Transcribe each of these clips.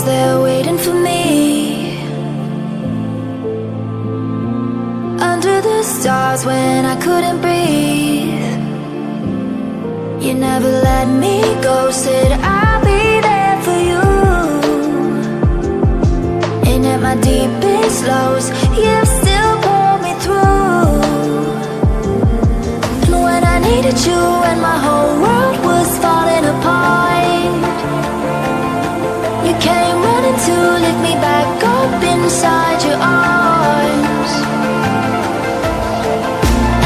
was there waiting for me under the stars when I couldn't breathe. You never let me go, said I'll be there for you. And at my deepest lows, you still pulled me through. And when I needed you and my whole world was falling apart, you came running to lift me back up inside your arms.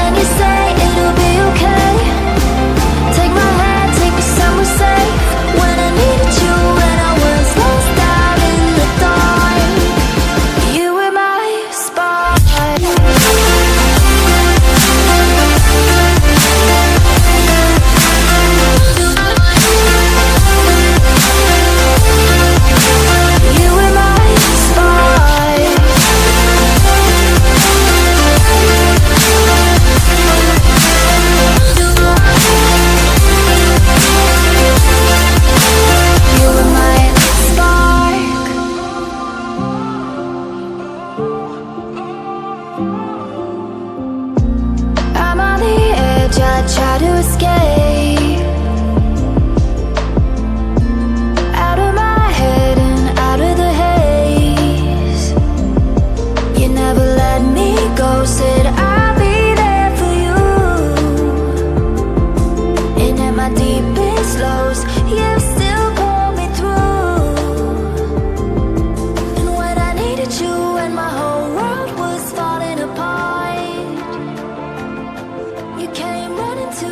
And you say it'll be okay. Take my hand, take me somewhere safe. When I needed you and I was lost out in the dark, you were my spark. You were my spark. You were my spark. I'm on the edge, I try to escape out of my head and out of the haze. You never let me go, said I'll be there for you. And at my deepest lows, you still pull me through. And when I needed you and my whole world was falling apart, you came running to